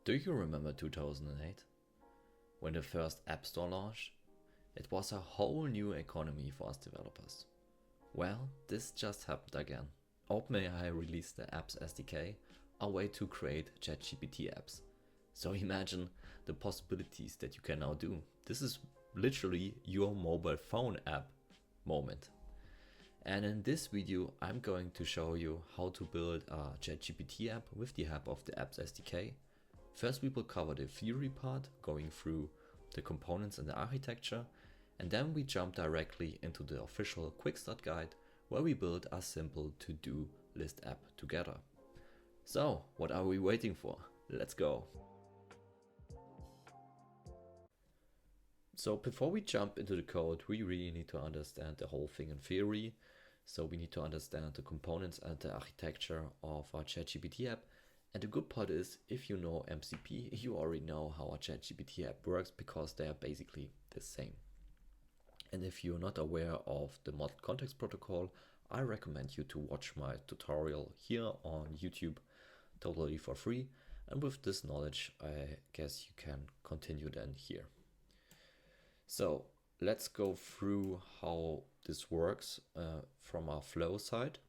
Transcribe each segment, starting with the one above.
Do you remember 2008? When the first App Store launched? It was a whole new economy for us developers. Well, this just happened again. OpenAI released the Apps SDK, a way to create ChatGPT apps. So imagine the possibilities that you can now do. This is literally your mobile phone app moment. And in this video, I'm going to show you how to build a ChatGPT app with the help of the Apps SDK. First, we will cover the theory part, going through the components and the architecture, and then we jump directly into the official Quickstart guide, where we build a simple to-do list app together. So, what are we waiting for? Let's go! So before we jump into the code, we really need to understand the whole thing in theory. So we need to understand the components and the architecture of our ChatGPT app. And the good part is, if you know MCP, you already know how a ChatGPT app works because they are basically the same. And if you're not aware of the Model Context Protocol, I recommend you to watch my tutorial here on YouTube totally for free. And with this knowledge, I guess you can continue then here. So let's go through how this works from our flow side.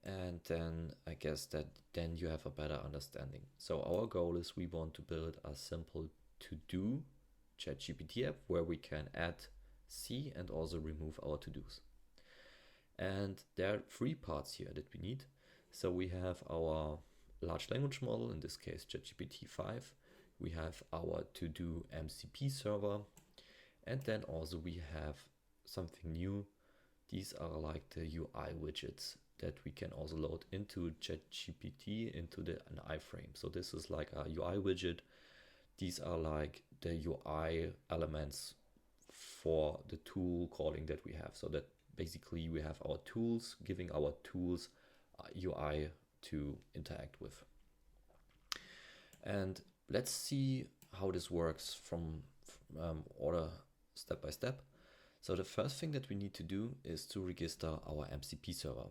And then I guess that then you have a better understanding. So our goal is we want to build a simple to-do ChatGPT app where we can add, see, and also remove our to-dos. And there are three parts here that we need. So we have our large language model, in this case ChatGPT 5. We have our to-do MCP server. And then also we have something new. These are like the UI widgets that we can also load into ChatGPT into an iframe. So this is like a UI widget. These are like the UI elements for the tool calling that we have. So that basically we have our tools giving our tools UI to interact with. And let's see how this works from order step by step. So the first thing that we need to do is to register our MCP server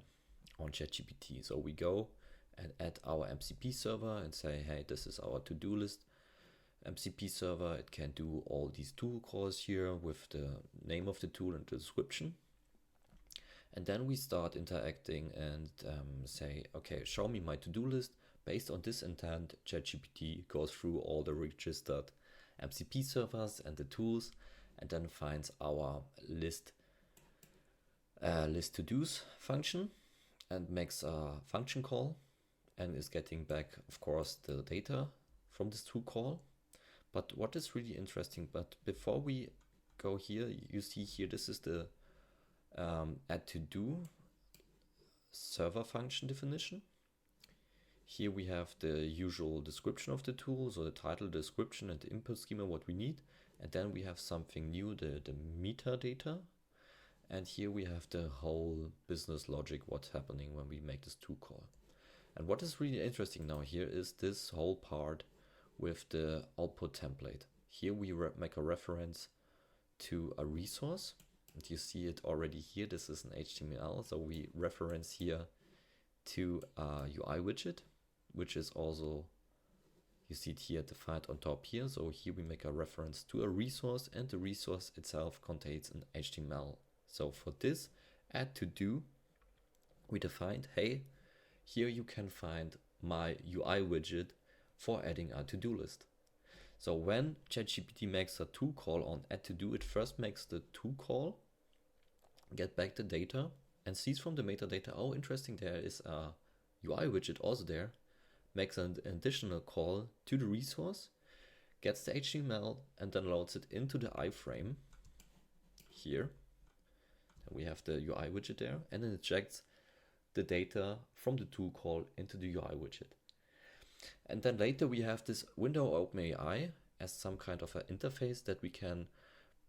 on ChatGPT. So we go and add our MCP server and say, hey, this is our to-do list MCP server. It can do all these tool calls here with the name of the tool and the description. And then we start interacting and say, okay, show me my to-do list. Based on this intent, ChatGPT goes through all the registered MCP servers and the tools, and then finds our list to-dos function and makes a function call and is getting back, of course, the data from this to call. But what is really interesting, but before we go here, you see here, this is the add to-do server function definition. Here we have the usual description of the tool, so the title, description, and the input schema, what we need. And then we have something new, the metadata. And here we have the whole business logic, what's happening when we make this to call. And what is really interesting now here is this whole part with the output template. Here we make a reference to a resource. And you see it already here. This is an HTML. So we reference here to a UI widget, which is also, you see it here defined on top here. So here we make a reference to a resource, and the resource itself contains an HTML. So for this add to do, we defined, hey, here you can find my UI widget for adding a to-do list. So when ChatGPT makes a to call on add to do, it first makes the to call, get back the data, and sees from the metadata, oh, interesting, there is a UI widget also there, makes an additional call to the resource, gets the HTML, and then loads it into the iframe here. And we have the UI widget there, and then it injects the data from the to call into the UI widget. And then later we have this window OpenAI as some kind of an interface that we can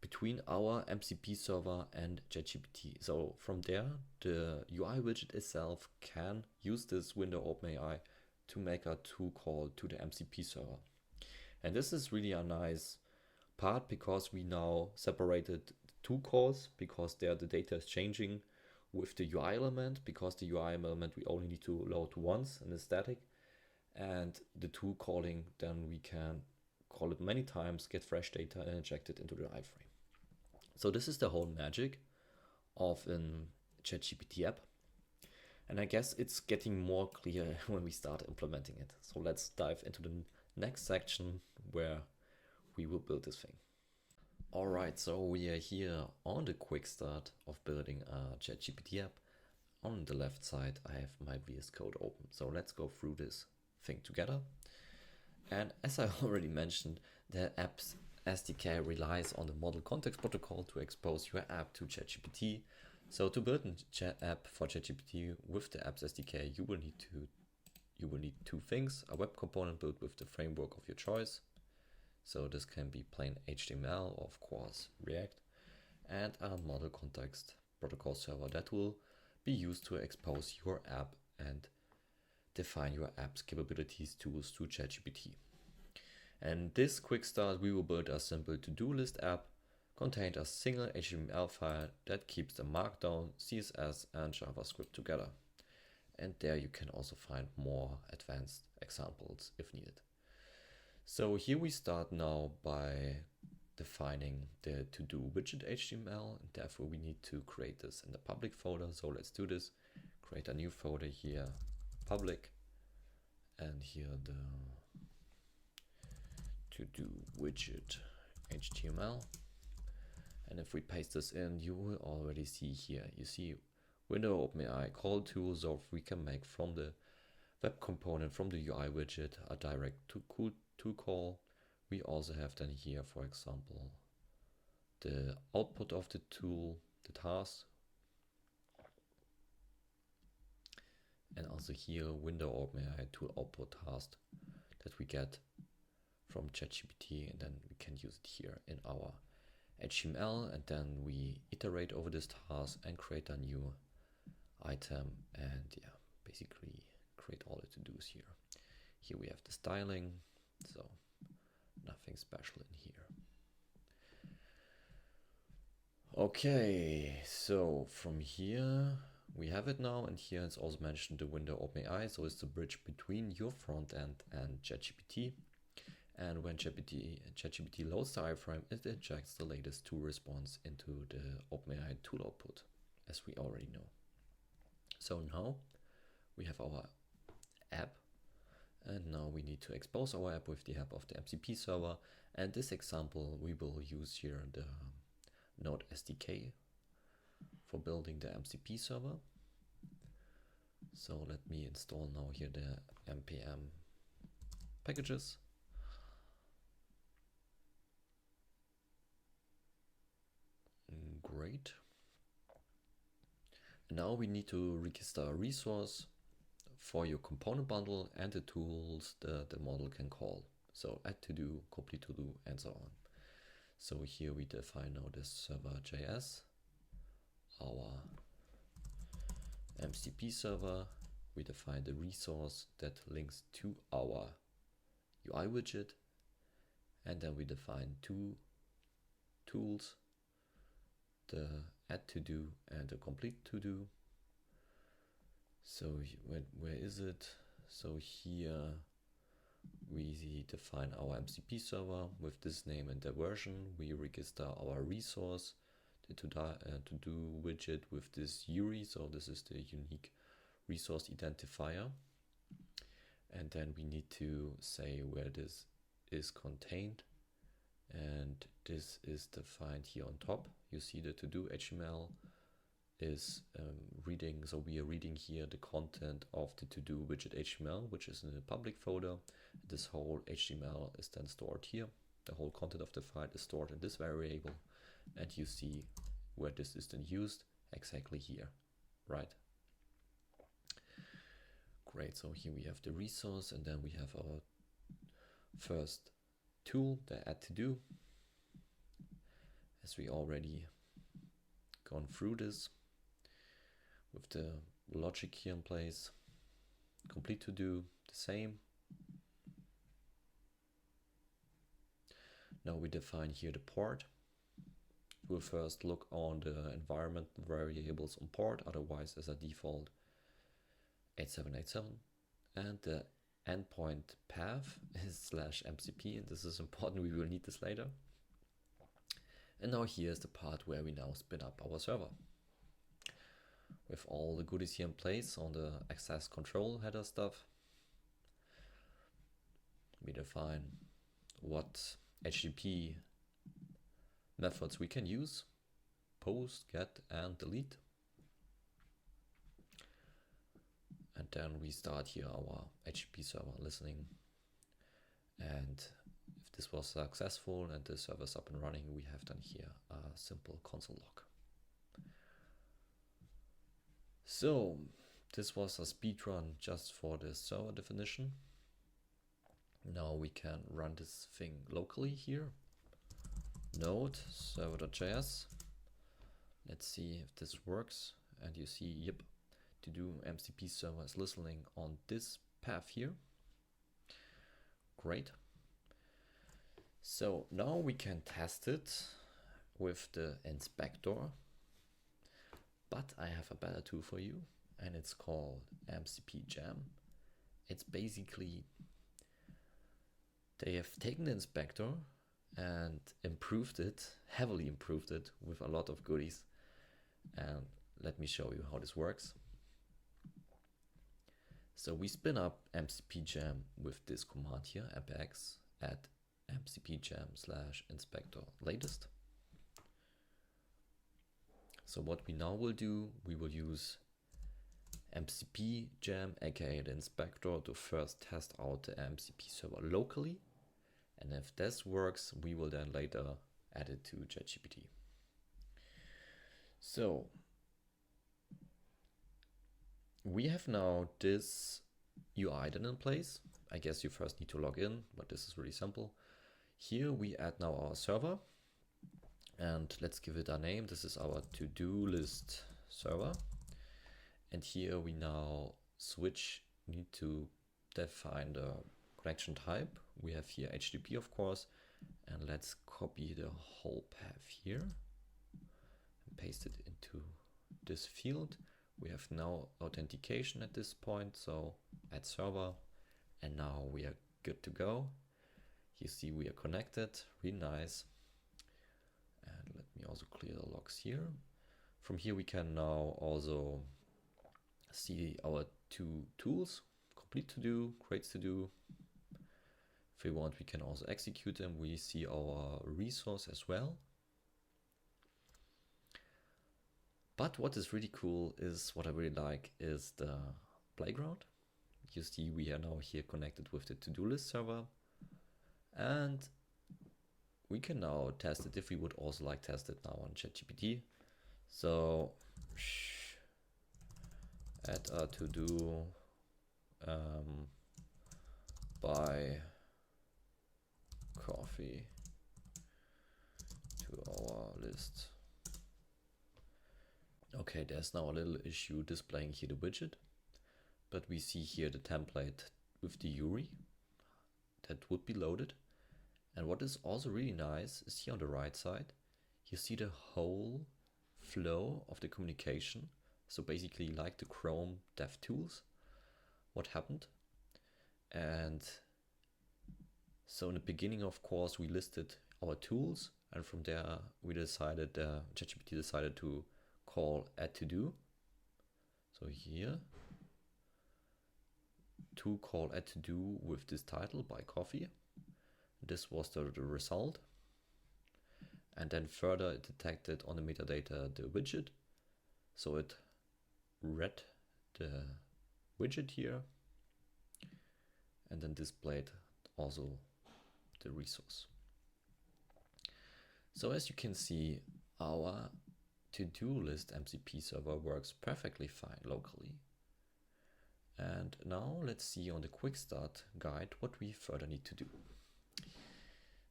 between our MCP server and ChatGPT. So from there, the UI widget itself can use this window OpenAI to make a to call to the MCP server. And this is really a nice part because we now separated two calls because there the data is changing with the UI element, because the UI element we only need to load once and it's static. And the tool calling, then we can call it many times, get fresh data and inject it into the iframe. So this is the whole magic of an ChatGPT app. And I guess it's getting more clear when we start implementing it. So let's dive into the next section where we will build this thing. All right, so we are here on the quick start of building a ChatGPT app. On the left side, I have my VS Code open. So let's go through this thing together. And as I already mentioned, the Apps SDK relies on the Model Context Protocol to expose your app to ChatGPT. So to build an app for ChatGPT with the Apps SDK, you will need two things: a web component built with the framework of your choice. So this can be plain HTML or of course React, and a Model Context Protocol server that will be used to expose your app and define your app's capabilities tools to ChatGPT. And this quick start, we will build a simple to-do list app contained a single HTML file that keeps the Markdown, CSS and JavaScript together. And there you can also find more advanced examples if needed. So here we start now by defining the to-do widget HTML, and therefore we need to create this in the public folder. So let's do this. Create a new folder here, public, and here the to-do widget HTML. And if we paste this in, you will already see here, you see window OpenAI call tool. So we can make from the web component, from the UI widget, a direct to call. We also have then here, for example, the output of the tool, the task, and also here window OpenAI tool output task that we get from ChatGPT, and then we can use it here in our HTML, and then we iterate over this task and create a new item, and yeah, basically create all the to-dos here. Here we have the styling, so nothing special in here. Okay, so from here we have it now, and here it's also mentioned the window OpenAI, so it's the bridge between your front end and ChatGPT. And when ChatGPT loads the iframe, it injects the latest tool response into the OpenAI tool output, as we already know. So now we have our app, and now we need to expose our app with the help of the MCP server. And this example, we will use here the Node SDK for building the MCP server. So let me install now here the npm packages. Great. Now we need to register a resource for your component bundle and the tools the model can call. So add to do, complete to do, and so on. So here we define now this server.js, our MCP server. We define the resource that links to our UI widget, and then we define two tools, the add to do and the complete to do. So where is it? So here we define our MCP server with this name and the version. We register our resource, the to do widget with this URI. So this is the unique resource identifier. And then we need to say where this is contained. And this is defined here on top. You see the to-do HTML is reading, so we are reading here the content of the to-do widget HTML, which is in the public folder. This whole HTML is then stored here. The whole content of the file is stored in this variable, and you see where this is then used exactly here, right? Great, so here we have the resource, and then we have our first tool, the add to do. As we already gone through this with the logic here in place, complete to do the same. Now we define here the port. We'll first look on the environment variables on port, otherwise as a default 8787, and the endpoint path is /mcp, and this is important, we will need this later. And now here's the part where we now spin up our server. With all the goodies here in place on the access control header stuff, we define what HTTP methods we can use: post, get, and delete. And then we start here our HTTP server listening. And if this was successful and the server's up and running, we have done here a simple console log. So this was a speed run just for the server definition. Now we can run this thing locally here. Node server.js. Let's see if this works. And you see, yep, Todo MCP server is listening on this path here. Great. So now we can test it with the inspector. But I have a better tool for you, and it's called MCP Jam. It's basically, they have taken the inspector and improved it, heavily improved it with a lot of goodies. And let me show you how this works. So we spin up MCP Jam with this command here, app-x add MCP Jam /inspector latest. So what we now will do, we will use MCP Jam, aka the inspector, to first test out the MCP server locally. And if this works, we will then later add it to ChatGPT. So we have now this UI then in place. I guess you first need to log in, but this is really simple. Here we add now our server, and let's give it a name. This is our to-do list server. And here we now need to define the connection type. We have here HTTP, of course, and let's copy the whole path here and paste it into this field. We have now authentication at this point, so add server, and now we are good to go. You see we are connected, really nice. And let me also clear the logs here. From here we can now also see our two tools: complete to do, creates to do. If we want, we can also execute them. We see our resource as well. But what is really cool is, what I really like, is the playground. You see we are now here connected with the to-do list server, and we can now test it if we would also like test it now on ChatGPT. So add a to-do buy coffee to our list. Okay, there's now a little issue displaying here the widget, but we see here the template with the URI that would be loaded. And what is also really nice is here on the right side, you see the whole flow of the communication. So basically like the Chrome DevTools, what happened. And so in the beginning, of course, we listed our tools, and from there we decided, ChatGPT decided to call add to do. So here to call add to do with this title, buy coffee. This was the result. And then further it detected on the metadata the widget. So it read the widget here and then displayed also the resource. So as you can see, our to-do list MCP server works perfectly fine locally. And now let's see on the Quickstart guide what we further need to do.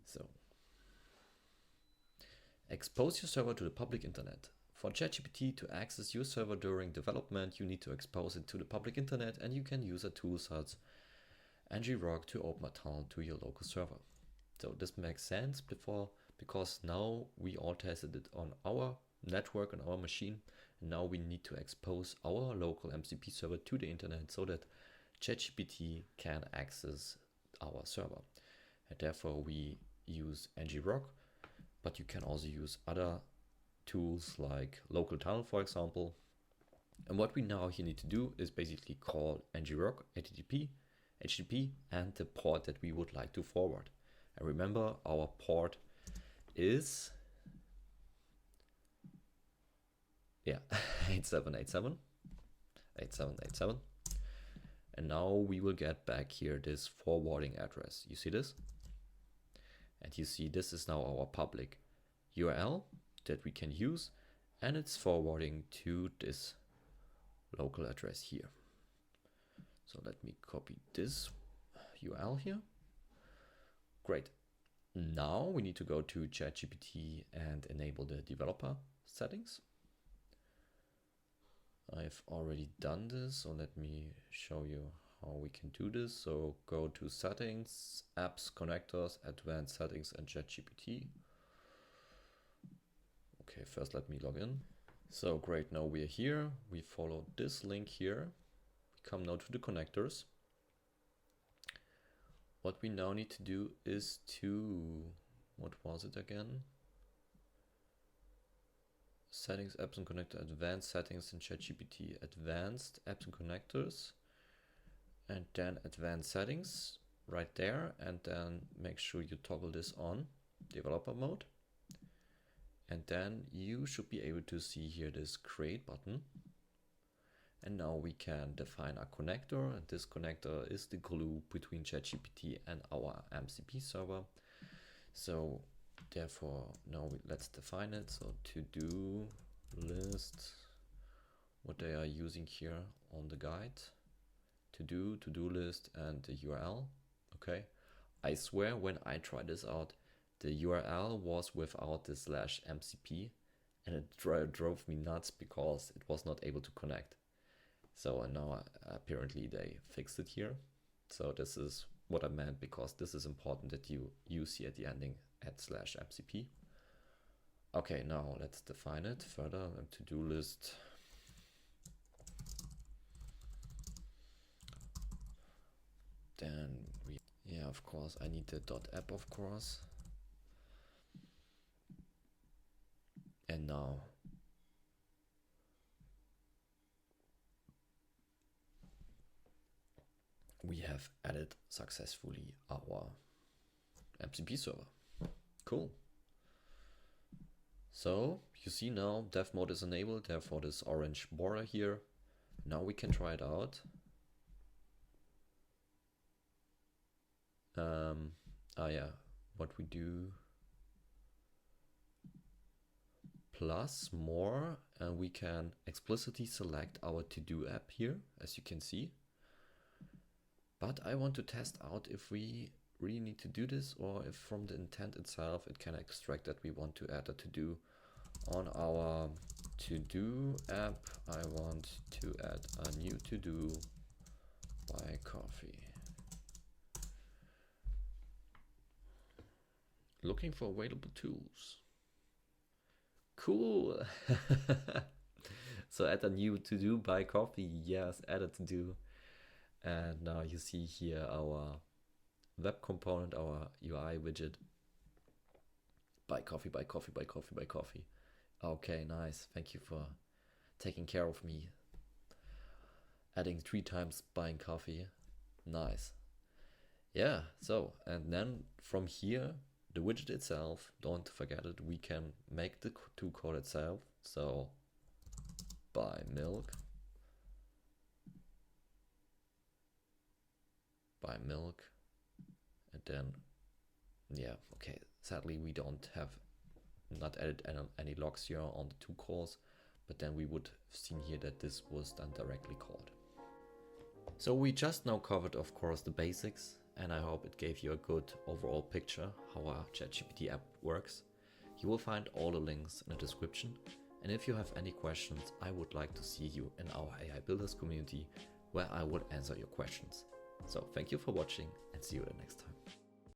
So, expose your server to the public internet. For ChatGPT to access your server during development, you need to expose it to the public internet, and you can use a tool such as ngrok to open a tunnel to your local server. So this makes sense because now we all tested it on our network, on our machine, and now we need to expose our local MCP server to the internet so that ChatGPT can access our server. And therefore we use ngrok, but you can also use other tools like local tunnel, for example. And what we now here need to do is basically call ngrok HTTP and the port that we would like to forward. And remember, our port is 8787. And now we will get back here this forwarding address. You see this? And you see this is now our public URL that we can use, and it's forwarding to this local address here. So let me copy this URL here. Great. Now we need to go to ChatGPT and enable the developer settings. I've already done this, so let me show you how we can do this. So go to settings, apps, connectors, advanced settings, and ChatGPT. Okay, first let me log in. So great, now we're here. We follow this link here. We come now to the connectors. What we now need to do is to, what was it again? Settings, apps and connector, advanced settings in ChatGPT, advanced apps and connectors, and then advanced settings right there, and then make sure you toggle this on developer mode. And then you should be able to see here this create button. And now we can define a connector, and this connector is the glue between ChatGPT and our MCP server. So therefore, now let's define it. So to-do list, what they are using here on the guide, to-do list, and the URL. Okay. I swear when I tried this out, the URL was without the /mcp, and it drove me nuts because it was not able to connect. So now apparently they fixed it here. So this is what I meant, because this is important that you use here at the ending @/mcp. Okay, now let's define it further. To-do list. Then of course I need the .app, of course. And now we have added successfully our MCP server. Cool. So you see now dev mode is enabled, therefore this orange border here. Now we can try it out. What we do, plus more, and we can explicitly select our to-do app here, as you can see. But I want to test out if we really need to do this, or if from the intent itself it can extract that we want to add a to-do on our to-do app. I want to add a new to-do, buy coffee. Looking for available tools. Cool. So add a new to-do, buy coffee. Yes, add a to-do. And now you see here our web component, our UI widget. Buy coffee, buy coffee, buy coffee, buy coffee. Okay, nice. Thank you for taking care of me. Adding 3 times buying coffee. Nice. Yeah, so, and then from here, the widget itself, don't forget it, we can make the to call itself. So buy milk. Buy milk. And then, yeah, okay. Sadly, we don't have not added any logs here on the to calls, but then we would have seen here that this was done directly called. So we just now covered, of course, the basics, and I hope it gave you a good overall picture how our ChatGPT app works. You will find all the links in the description, and if you have any questions, I would like to see you in our AI Builders community, where I would answer your questions. So thank you for watching, and see you the next time.